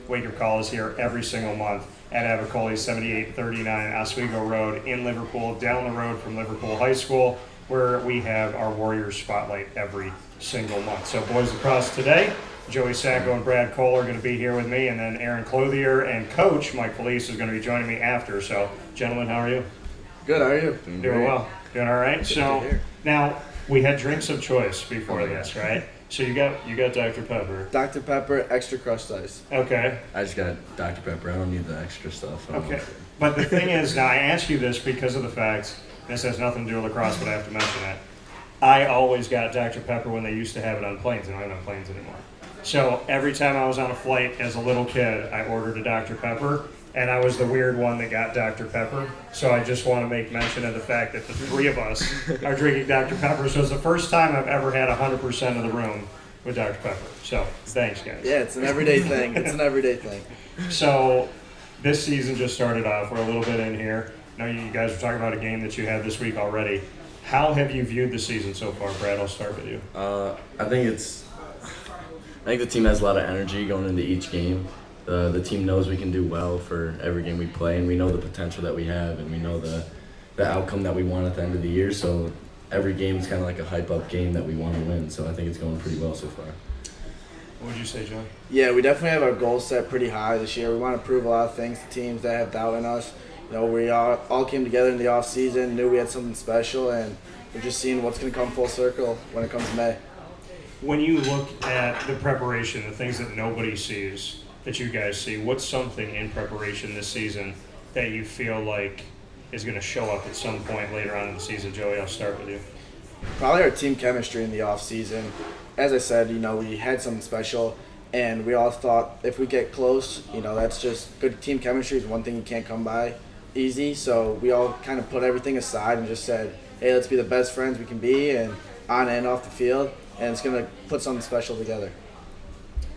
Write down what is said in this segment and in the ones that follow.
WakeUpCall is here every single month at Avicolli, 7839 Oswego Road in Liverpool, down the road from Liverpool High School, where we have our Warriors Spotlight every single month. So Boys Lacrosse today, Joey Sacco and Brad Cole are going to be here with me, and then Aaron Clothier and Coach Mike Felice is going to be joining me after. So, gentlemen, how are you? Good, how are you? Doing well. Doing all right. So now we had drinks of choice before this, right? So you got Dr. Pepper. Dr. Pepper, extra crushed ice. Okay. I just got Dr. Pepper. I don't need the extra stuff. Okay. But the thing is, now I ask you this because of the fact, this has nothing to do with lacrosse, but I have to mention it. I always got Dr. Pepper when they used to have it on planes, and I don't have planes anymore. So every time I was on a flight as a little kid, I ordered a Dr. Pepper, and I was the weird one that got Dr. Pepper. So I just want to make mention of the fact that the three of us are drinking Dr. Pepper. So it's the first time I've ever had 100% of the room with Dr. Pepper. So thanks, guys. Yeah, it's an everyday thing. It's an everyday thing. So this season just started off. We're a little bit in here. I know you guys were talking about a game that you had this week already. How have you viewed the season so far, Brad? I'll start with you. I think the team has a lot of energy going into each game. The team knows we can do well for every game we play, and we know the potential that we have, and we know the outcome that we want at the end of the year. So every game is kind of like a hype-up game that we want to win. So I think it's going pretty well so far. What would you say, John? Yeah, we definitely have our goals set pretty high this year. We want to prove a lot of things to teams that have doubt in us. You know, we all came together in the off season, knew we had something special, and we're just seeing what's going to come full circle when it comes to May. When you look at the preparation, the things that nobody sees, that you guys see, what's something in preparation this season that you feel like is going to show up at some point later on in the season? Joey, I'll start with you. Probably our team chemistry in the off season. As I said, you know, we had something special, and we all thought if we get close, you know, that's just good team chemistry is one thing you can't come by easy. So we all kind of put everything aside and just said, hey, let's be the best friends we can be, and on and off the field, and it's going to put something special together.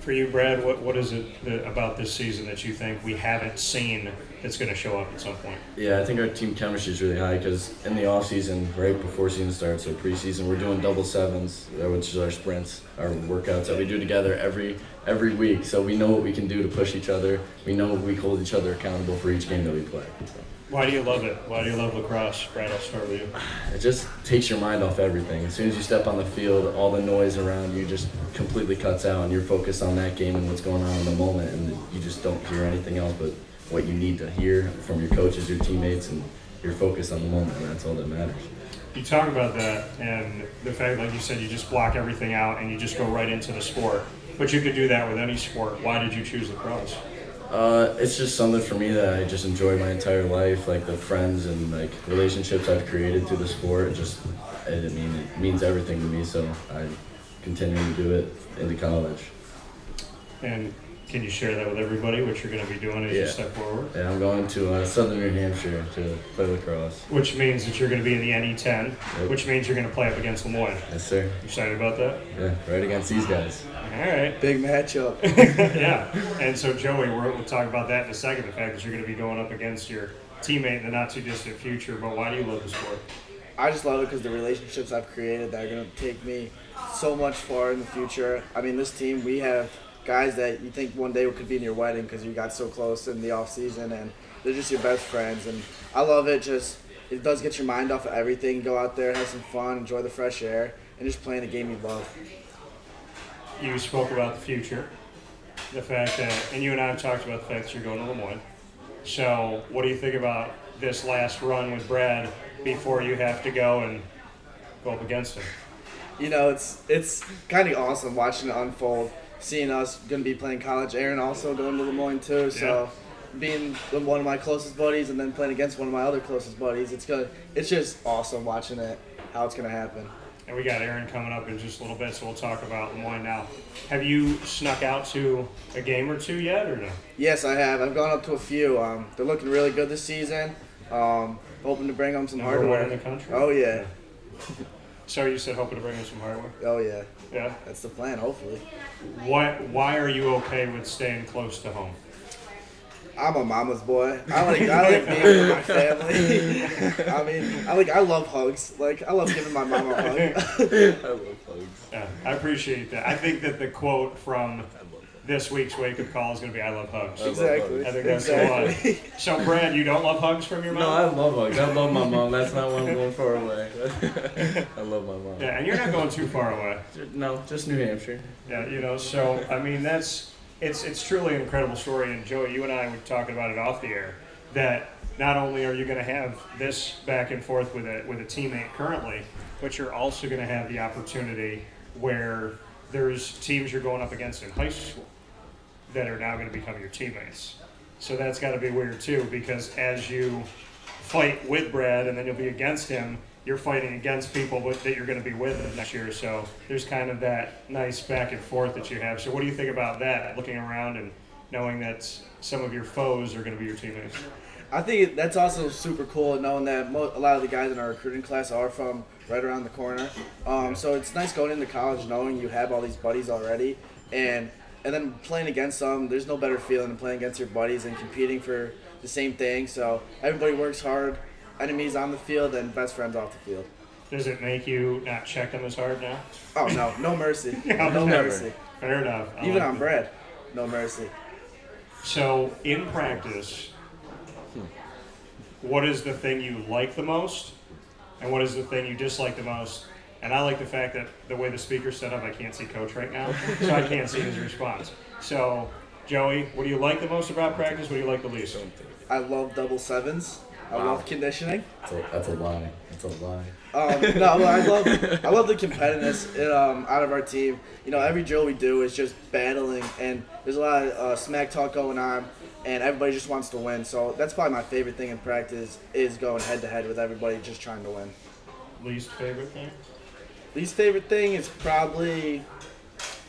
For you, Brad, what is it about this season that you think we haven't seen that's going to show up at some point? Yeah, I think our team chemistry is really high because in the off season, right before season starts, or preseason, we're doing double sevens, which is our sprints, our workouts that we do together every week. So we know what we can do to push each other. We know we hold each other accountable for each game that we play. Why do you love it? Why do you love lacrosse? Brad, I'll start with you. It just takes your mind off everything. As soon as you step on the field, all the noise around you just completely cuts out, and you're focused on that game and what's going on in the moment, and you just don't hear anything else but what you need to hear from your coaches, your teammates, and you're focused on the moment, and that's all that matters. You talk about that and the fact, like you said, you just block everything out and you just go right into the sport. But you could do that with any sport. Why did you choose lacrosse? It's just something for me that I just enjoy my entire life, like the friends and like relationships I've created through the sport. It means everything to me, so I continue to do it into college. And can you share that with everybody, what you're going to be doing as you step forward? Yeah, I'm going to Southern New Hampshire to play lacrosse. Which means that you're going to be in the NE10, which means you're going to play up against Lemoyne. Yes, sir. You excited about that? Yeah, right against these guys. All right. Big matchup. Yeah. And so, Joey, we'll talk about that in a second, the fact that you're going to be going up against your teammate in the not-too-distant future. But why do you love the sport? I just love it because the relationships I've created that are going to take me so much far in the future. I mean, this team, we have guys that you think one day could be in your wedding because you got so close in the off season, and they're just your best friends. And I love it. It does get your mind off of everything. Go out there, have some fun, enjoy the fresh air, and just playing the game you love. You spoke about the future, the fact that, and you and I have talked about the fact that you're going to Lemoyne. So what do you think about this last run with Brad before you have to go up against him? You know, it's kind of awesome watching it unfold. Seeing us going to be playing college. Aaron also going to Lemoyne too. So being one of my closest buddies and then playing against one of my other closest buddies, it's just awesome watching it, how it's going to happen. And we got Aaron coming up in just a little bit, so we'll talk about Lemoyne now. Have you snuck out to a game or two yet, or no? Yes, I have. I've gone up to a few. They're looking really good this season. Hoping to bring them some Number hardware. one in the country? Oh, yeah. So you said hoping to bring them some hardware? Oh, yeah. Yeah? That's the plan, hopefully. Why are you okay with staying close to home? I'm a mama's boy. I like being with my family. I mean, I love hugs. Like, I love giving my mama a hug. I love hugs. Yeah, I appreciate that. I think that the quote from this week's wake up call is going to be I love hugs. Exactly. I think that's the one. So, Brad, you don't love hugs from your mom? No, I love hugs. I love my mom. That's not why I'm going far away. I love my mom. Yeah, and you're not going too far away. No, just New Hampshire. Yeah, you know, so, I mean, it's truly an incredible story. And, Joey, you and I were talking about it off the air, that not only are you going to have this back and forth with a teammate currently, but you're also going to have the opportunity where there's teams you're going up against in high school that are now going to become your teammates. So that's got to be weird too, because as you fight with Brad and then you'll be against him, you're fighting against people that you're going to be with next year. So there's kind of that nice back and forth that you have. So what do you think about that, looking around and knowing that some of your foes are going to be your teammates? I think that's also super cool knowing that a lot of the guys in our recruiting class are from right around the corner. So it's nice going into college knowing you have all these buddies already, and then playing against them. There's no better feeling than playing against your buddies and competing for the same thing. So everybody works hard, enemies on the field and best friends off the field. Does it make you not check them as hard now? Oh no, no mercy, No, no never. mercy. Fair enough. I Even like on that. Brad, no mercy. So in practice, what is the thing you like the most, and what is the thing you dislike the most? And I like the fact that the way the speaker's set up, I can't see Coach right now, so I can't see his response. So, Joey, what do you like the most about practice? What do you like the least? I love double sevens. I love conditioning. That's a lie. That's a lie. No, I love the competitiveness out of our team. You know, every drill we do is just battling, and there's a lot of smack talk going on, and everybody just wants to win. So that's probably my favorite thing in practice is going head to head with everybody just trying to win. Least favorite thing? Least favorite thing is probably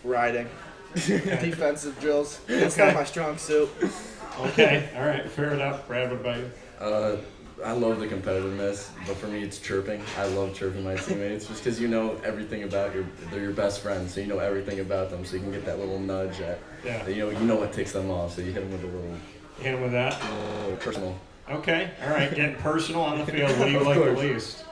riding. Defensive drills. That's not my strong suit. Okay, all right, fair enough. Brad, what about you? I love the competitiveness, but for me it's chirping. I love chirping my teammates just because you know everything about they're your best friends, so you know everything about them, so you can get that little nudge that you know what ticks them off, so you hit them with a little Hit him with that? personal. Okay, all right, getting personal on the field. What do you Of like the course. least?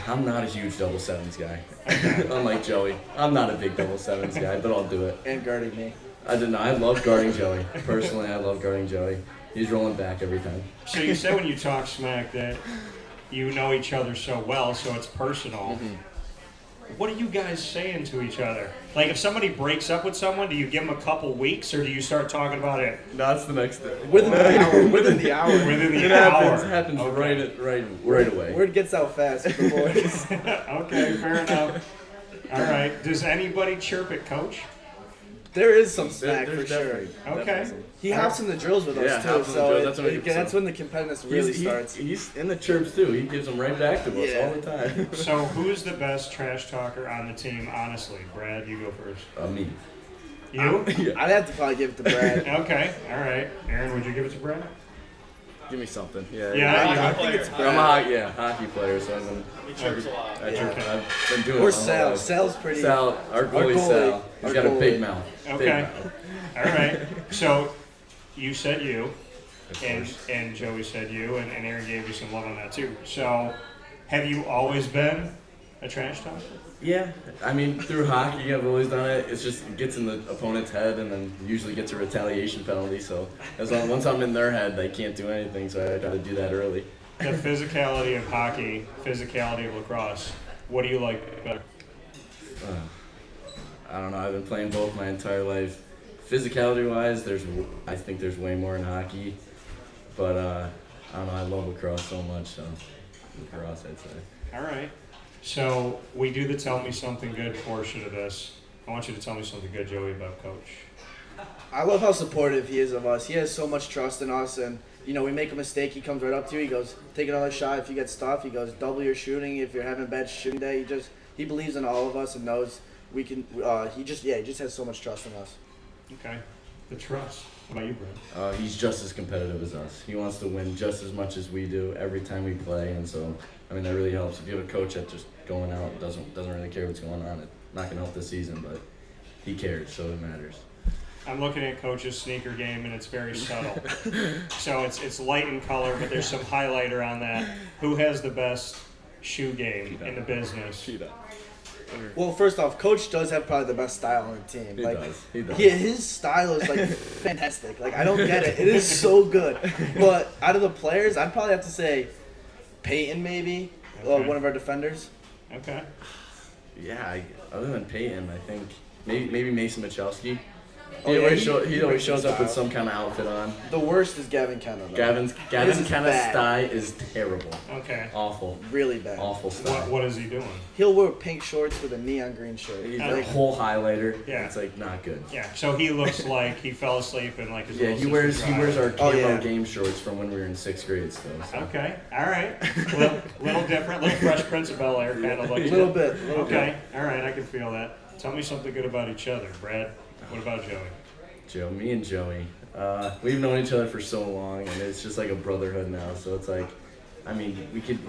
I'm not a huge double sevens guy. Unlike Joey. I'm not a big double sevens guy, but I'll do it. And guarding me. I love guarding Joey. Personally, I love guarding Joey. He's rolling back every time. So you said when you talk smack that you know each other so well, so it's personal. What are you guys saying to each other? Like, if somebody breaks up with someone, do you give them a couple weeks, or do you start talking about it That's the next day. Within the hour. Within the hour. within the It hour? happens Okay. right away. Word gets out fast with the boys. Okay, fair enough. All right. Does anybody chirp at Coach? There is some smack There's for sure. definitely- Okay. He hops in the drills with Yeah, us too, hops in the so drills, that's when it gets that's when the competitiveness really starts. He's in the chirps too. He gives them right back to us Yeah. all the time. So who's the best trash talker on the team, honestly? Brad, you go first. Me. You? Yeah. I'd have to probably give it to Brad. Okay, all right. Aaron, would you give it to Brad? Give me something. Yeah, I think it's I'm Brad. a hockey player, so I've been. He chirps a lot. I've been doing it. Or my whole Sal. life. Sal's pretty. Sal, our goalie Sal. He's Our got a big goalie. mouth. Big Okay. mouth. All right. So you said you, Of and course. and Joey said you, and Aaron gave you some love on that too. So have you always been a trash talker? Yeah, I mean through hockey I've always done it. It's just it gets in the opponent's head and then usually gets a retaliation penalty. So once I'm in their head, they can't do anything. So I try to do that early. The physicality of hockey, physicality of lacrosse. What do you like better? I don't know. I've been playing both my entire life. Physicality-wise, I think there's way more in hockey, but I don't know. I love lacrosse so much, so lacrosse, I'd say. All right. So we do the tell me something good portion of this. I want you to tell me something good, Joey, about Coach. I love how supportive he is of us. He has so much trust in us, and you know, we make a mistake, he comes right up to you. He goes, "Take another shot if you get stuffed." He goes, "Double your shooting if you're having a bad shooting day." He believes in all of us and knows we can. He just has so much trust in us. Okay. The trust. What about you, Brad? He's just as competitive as us. He wants to win just as much as we do every time we play, and so I mean that really helps. If you have a coach that just going out doesn't really care what's going on, it's not gonna help this season, but he cares, so it matters. I'm looking at Coach's sneaker game, and it's very subtle. So it's light in color, but there's some highlighter on that. Who has the best shoe game in the business? Well, first off, Coach does have probably the best style on the team. He does. He does. His style is like fantastic. Like I don't get it. It is so good. But out of the players, I'd probably have to say Peyton maybe, Okay. one of our defenders. Okay. Yeah, other than Peyton, I think maybe Mason Michalski. Oh, He yeah, always, he he always shows up with style. some kind of outfit on. The worst is Gavin Kenna. though. Gavin His Kenna's is bad. style is terrible. Okay. Awful. Really bad. Awful style. What is he doing? He'll wear pink shorts with a neon green shirt. He's Oh. a whole highlighter. Yeah. It's like not good. Yeah. So he looks like he fell asleep and like his Yeah, little he sister wears our cried. camo yeah. game shorts from when we were in 6th grade still. So. Okay. All right. Little different. Little Fresh Prince of Bel Air kind of A like. little bit. Okay. All right. I can feel that. Tell me something good about each other, Brad. What about Joey? Me and Joey. We've known each other for so long, and it's just like a brotherhood now. So it's like, I mean, we could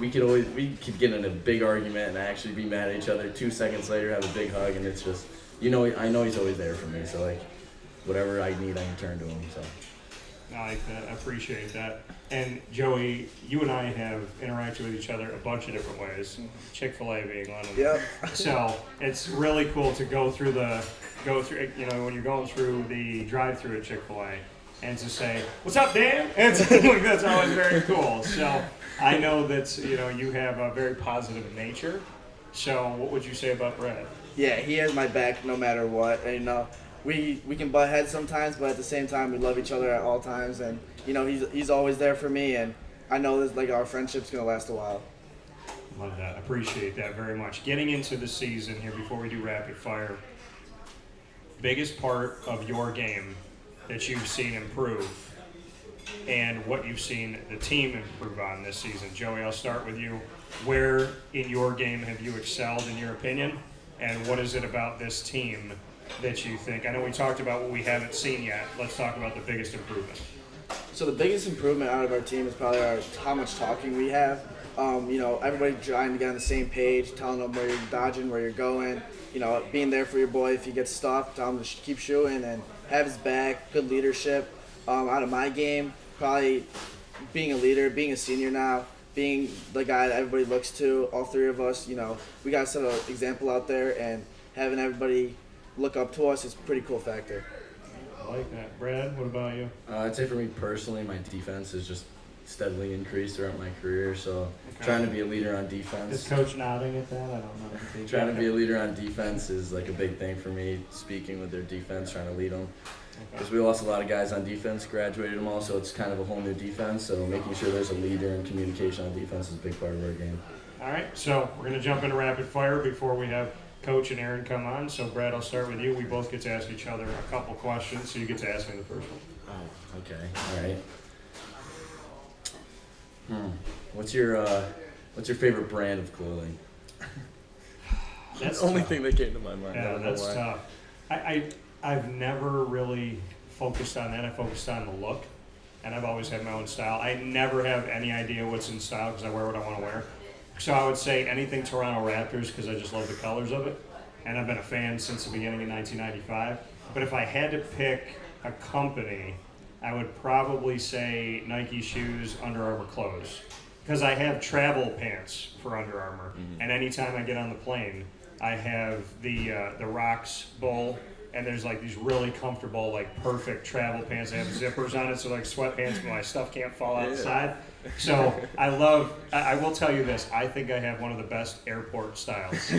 get in a big argument and actually be mad at each other. 2 seconds later, have a big hug, and it's just, I know he's always there for me. So like, whatever I need, I can turn to him. So. I like that. I appreciate that. And Joey, you and I have interacted with each other a bunch of different ways. Chick-fil-A being one of them. Yep. So it's really cool to go through when you're going through the drive-through at Chick-fil-A and to say, "What's up, Dan?" And it's like, that's always very cool. So I know that you have a very positive nature. So what would you say about Brad? Yeah, he has my back no matter what. And we can butt heads sometimes, but at the same time, we love each other at all times. And he's always there for me, and I know that like our friendship's gonna last a while. Love that. Appreciate that very much. Getting into the season here before we do rapid fire, biggest part of your game that you've seen improve and what you've seen the team improve on this season. Joey, I'll start with you. Where in your game have you excelled in your opinion? And what is it about this team that you think? I know we talked about what we haven't seen yet. Let's talk about the biggest improvement. So the biggest improvement out of our team is probably how much talking we have. Everybody trying to get on the same page, telling them where you're dodging, where you're going. Being there for your boy if he gets stuffed, tell him to keep shooting and have his back. Good leadership. Out of my game, probably being a leader, being a senior now, being the guy that everybody looks to. All three of us, we got to set an example out there, and having everybody look up to us is a pretty cool factor. I like that. Brad, what about you? I'd say for me personally, my defense has just steadily increased throughout my career. So trying to be a leader on Is defense. Coach nodding at that? I don't know. Trying to be a leader on defense is like a big thing for me. Speaking with their defense, trying to lead them. Because we lost a lot of guys on defense, graduated them all, so it's kind of a whole new defense. So making sure there's a leader and communication on defense is a big part of our game. All right, so we're going to jump into rapid fire before we have Coach and Aaron come on. So Brad, I'll start with you. We both get to ask each other a couple questions, so you get to ask me the first one. Oh, okay. All right. What's your favorite brand of clothing? That's the only tough. thing that came to my mind. I Yeah, don't know that's why. tough. I've never really focused on that. I focused on the look, and I've always had my own style. I never have any idea what's in style because I wear what I want to wear. So I would say anything Toronto Raptors because I just love the colors of it, and I've been a fan since the beginning of 1995. But if I had to pick a company, I would probably say Nike shoes, Under Armour clothes, because I have travel pants for Under Armour, and anytime I get on the plane, I have the Rocks Bowl, and there's like these really comfortable, like perfect travel pants. They have zippers on it, so like sweatpants, but my stuff can't fall outside. So I will tell you this, I think I have one of the best airport styles,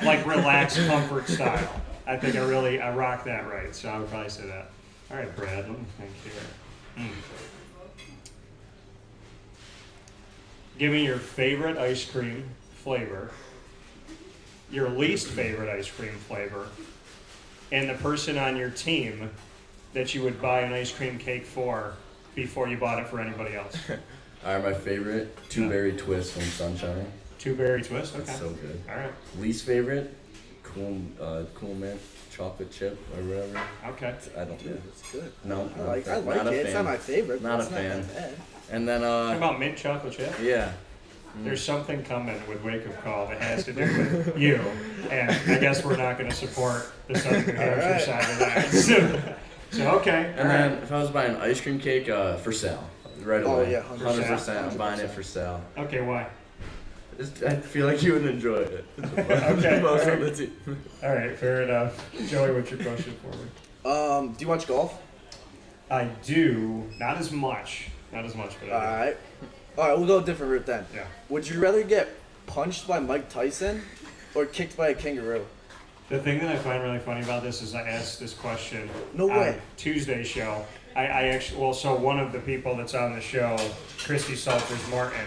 like relaxed comfort style. I think I rock that right, so I would probably say that. All right, Brad, let me think here. Give me your favorite ice cream flavor, your least favorite ice cream flavor, and the person on your team that you would buy an ice cream cake for before you bought it for anybody else. All right, my favorite, two berry twist from Sunshine. Two berry twist? Okay. That's so good. All right. Least favorite, Cool Mint chocolate chip or whatever. Okay. I don't know. It's good. No, I like not it. a It's not fan. my favorite. Not but a it's fan. Not that bad. And then What about mint chocolate chip? yeah. There's something coming with WakeUpCall that has to do with you, and I guess we're not going to support the Southern New Hampshire right. side of that. So okay. And then if I was buying an ice cream cake, for sale, right Oh, away. yeah, 100%. I'm buying it 100%. for sale. Okay, why? I feel like you would enjoy it. Okay, Most alright. of the team. All right, fair enough. Joey, what's your question for me? Do you watch golf? I do, not as much, but I do. Alright, we'll go a different route then. Yeah. Would you rather get punched by Mike Tyson or kicked by a kangaroo? The thing that I find really funny about this is I asked this question No on way. Tuesday's show. I actually, so one of the people that's on the show, Christy Salters Martin,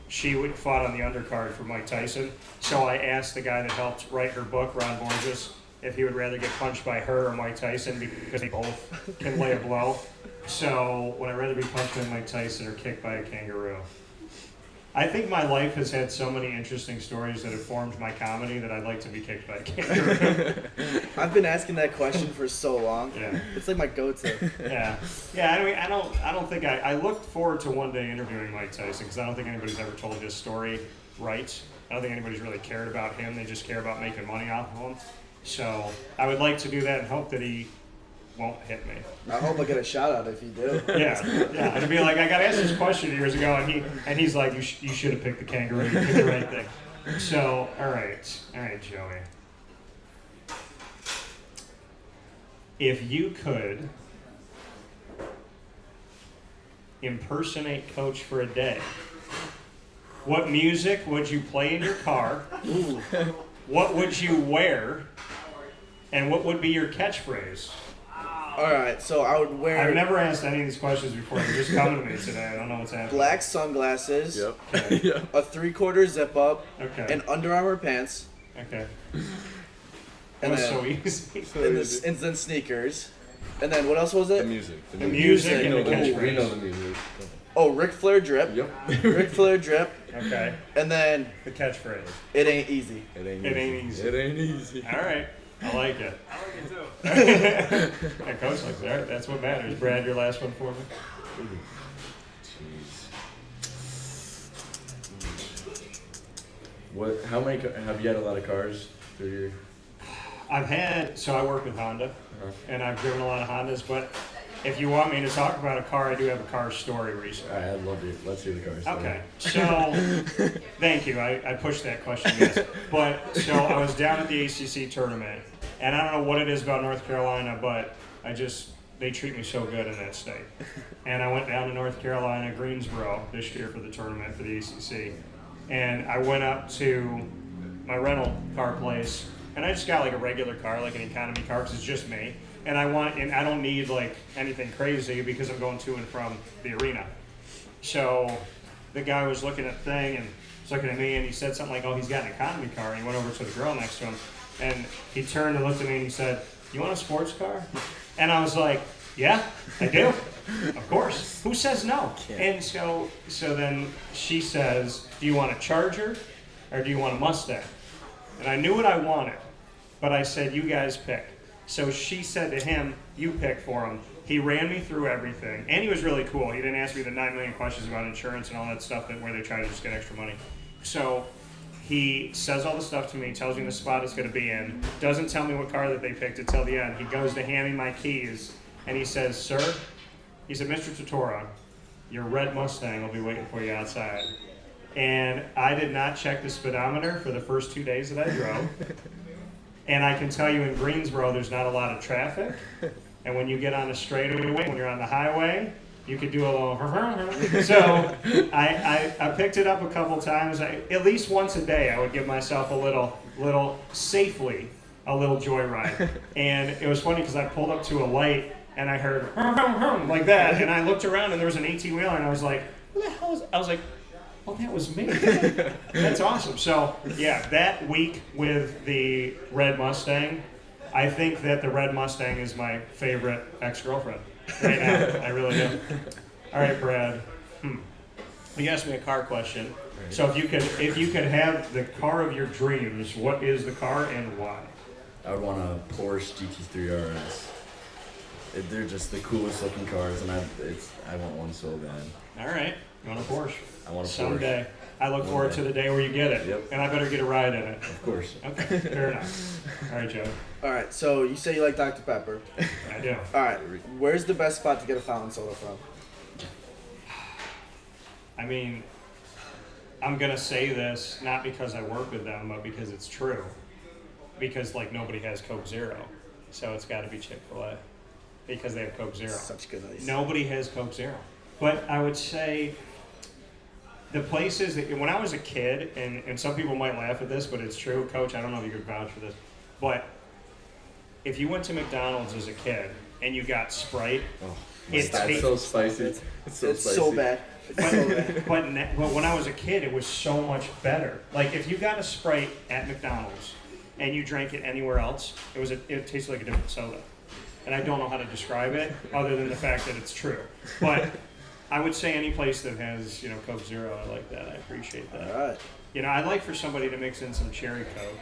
she fought on the undercard for Mike Tyson. So I asked the guy that helped write her book, Ron Borges, if he would rather get punched by her or Mike Tyson because they both can lay a blow. So would I rather be punched by Mike Tyson or kicked by a kangaroo? I think my life has had so many interesting stories that have formed my comedy that I'd like to be kicked by a kangaroo. I've been asking that question for so long. Yeah. It's like my go-to. Yeah. I mean, I don't think I look forward to one day interviewing Mike Tyson because I don't think anybody's ever told his story right. I don't think anybody's really cared about him. They just care about making money off of him. So I would like to do that and hope that he won't hit me. I hope I get a shout out if you do. Yeah. I'd be like, I got asked this question years ago, and he's like, you should have picked the kangaroo. You picked the right thing. So, all right, Joey. If you could impersonate Coach for a day, what music would you play in your car? What would you wear? And what would be your catchphrase? Alright, so I would wear I've never asked any of these questions before. They're just coming to me today. I don't know what's happening. black sunglasses, Yep. a 3/4 zip up, Okay. and Under Armour pants, Okay. and That was then, so easy. and then sneakers. And then what else was The it? music. The music and the We know catchphrase. the music. Oh, Ric Flair drip. Yep. Ric Flair drip. Okay. And then The catchphrase. it ain't easy. It ain't It ain't easy. It ain't easy. All right. I like it. I like it too. Yeah, Coach likes it. All right. That's what matters. Brad, your last one for me? Jeez. What? How many? Have you had a lot of cars through your? So I work with Honda, Uh-huh. and I've driven a lot of Hondas, but if you want me to talk about a car, I do have a car story recently. All right, I'd love you. Let's hear the cars. Okay, so thank you. I pushed that question, yes. But so I was down at the ACC tournament, and I don't know what it is about North Carolina, but they treat me so good in that state. And I went down to North Carolina, Greensboro, this year for the tournament for the ACC, and I went up to my rental car place, and I just got like a regular car, like an economy car, because it's just me. And I don't need like anything crazy because I'm going to and from the arena. So the guy was looking at the thing and was looking at me, and he said something like, "Oh, he's got an economy car." And he went over to the girl next to him, and he turned and looked at me and he said, "You want a sports car?" And I was like, "Yeah, I do. Of course. Who says no?" And so then she says, "Do you want a Charger or do you want a Mustang?" And I knew what I wanted, but I said, "You guys pick." So she said to him, "You pick for him." He ran me through everything, and he was really cool. He didn't ask me the 9 million questions about insurance and all that stuff where they try to just get extra money. So he says all the stuff to me, tells me the spot it's going to be in, doesn't tell me what car that they picked until the end. He goes to hand me my keys, and he says, "Sir," he said, "Mr. Tortora, your red Mustang will be waiting for you outside." And I did not check the speedometer for the first 2 days that I drove. And I can tell you in Greensboro, there's not a lot of traffic. And when you get on a straightaway, when you're on the highway, you could do a little. So I picked it up a couple times. At least once a day, I would give myself a little safely, a little joyride. And it was funny because I pulled up to a light and I heard like that. And I looked around and there was an 18-wheeler and I was like, "What the hell is?" I was like, "Oh, that was me." That's awesome. So, yeah, that week with the red Mustang, I think that the red Mustang is my favorite ex-girlfriend right now. I really do. All right, Brad. You asked me a car question. So if you could have the car of your dreams, what is the car and why? I would want a Porsche GT3 RS. They're just the coolest looking cars, and I want one so bad. All right. You want a Porsche? I want a Porsche. Someday. I look forward to the day where you get it. Yep. And I better get a ride in it. Of course. Okay, fair enough. All right, Joe. Alright, so you say you like Dr. Pepper. I do. Alright, where's the best spot to get a fountain soda from? I mean, I'm gonna say this not because I work with them, but because it's true. Because like nobody has Coke Zero, so it's got to be Chick-fil-A because they have Coke Zero. Such good ice. Nobody has Coke Zero, but I would say the places that when I was a kid, and some people might laugh at this, but it's true, Coach. I don't know if you could vouch for this, but if you went to McDonald's as a kid and you got Sprite, It's so spicy. It's so It's spicy. so bad. It's so bad. But when I was a kid, it was so much better. Like if you got a Sprite at McDonald's and you drank it anywhere else, it tasted like a different soda. And I don't know how to describe it other than the fact that it's true. But I would say any place that has, Coke Zero, I like that. I appreciate that. All right. I'd like for somebody to mix in some cherry Coke.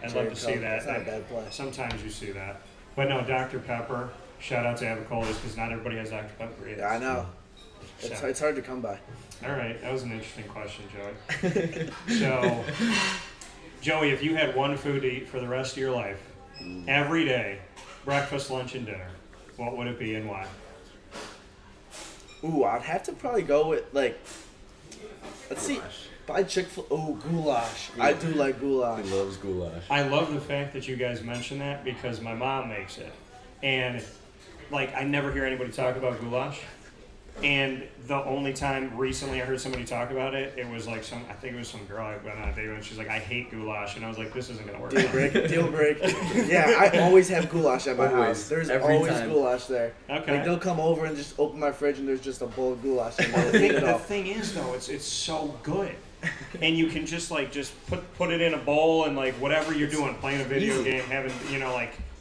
I'd Cherry love to see Coke, that. that's not a bad play. Sometimes you see that. But no, Dr. Pepper, shout out to Avicolli because not everybody has Dr. Pepper either. Yeah, I know. It's hard to come by. All right, that was an interesting question, Joey. So, Joey, if you had one food to eat for the rest of your life, every day, breakfast, lunch, and dinner, what would it be and why? Ooh, I'd have to probably go with let's see, buy Chick-fil-A. Oh, goulash. I do like goulash. He loves goulash. I love the fact that you guys mentioned that because my mom makes it. And, I never hear anybody talk about goulash. And the only time recently I heard somebody talk about it, it was I think it was some girl I went on a date with, and she's like, I hate goulash. And I was like, this isn't going to work. Deal break. Yeah, I always have goulash at my Always. house. There's Every always time. goulash there. Okay. They'll come over and just open my fridge and there's just a bowl of goulash and Well, they'll eat it the all. thing is, though, it's so good. And you can just put it in a bowl and whatever you're doing, playing a video game, having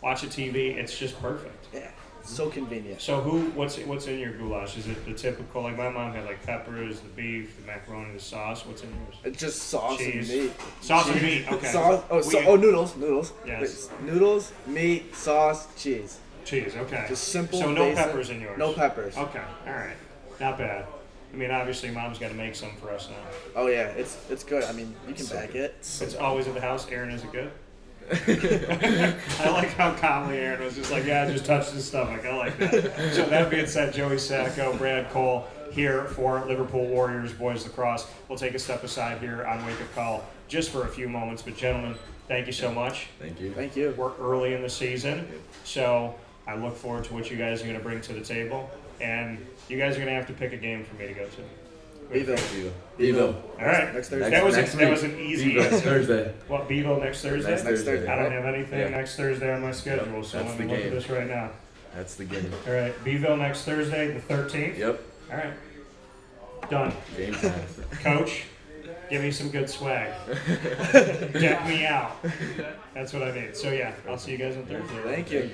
watch a TV, it's just perfect. Yeah, so convenient. So what's in your goulash? Is it the typical my mom had peppers, the beef, the macaroni, the sauce? What's in yours? It's just sauce Cheese. and meat. Sauce and meat. Okay. Noodles. Yes. Wait, noodles, meat, sauce, cheese. Cheese. Okay. Just simple. So no basic. peppers in yours. No peppers. Okay. All right. Not bad. I mean, obviously, mom's got to make some for us now. Oh yeah, it's good. I mean, you can back it. It's always at the house. Aaron, is it good? I like how calmly Aaron was just yeah, just touch this stuff. I like that. So that being said, Joey Sacco, Brad Cole here for Liverpool Warriors Boys Lacrosse. We'll take a step aside here on Wake Up Call just for a few moments. But gentlemen, thank you so much. Thank you. Thank you. We're early in the season, so I look forward to what you guys are going to bring to the table. And you guys are going to have to pick a game for me to go to. Bevo. All right. Next Thursday. That was Next that week. was an easy Bevo, answer. Thursday. What, Bevo next Thursday? Next Thursday. I don't have anything Yeah. next Thursday on my schedule, so That's let the me look at game. this right now. That's the game. All right, Bevo next Thursday, the 13th. Yep. All right. Done. Game time. Coach, give me some good swag. Get me out. That's what I need. So, yeah, I'll see you guys on Thursday. Thank you.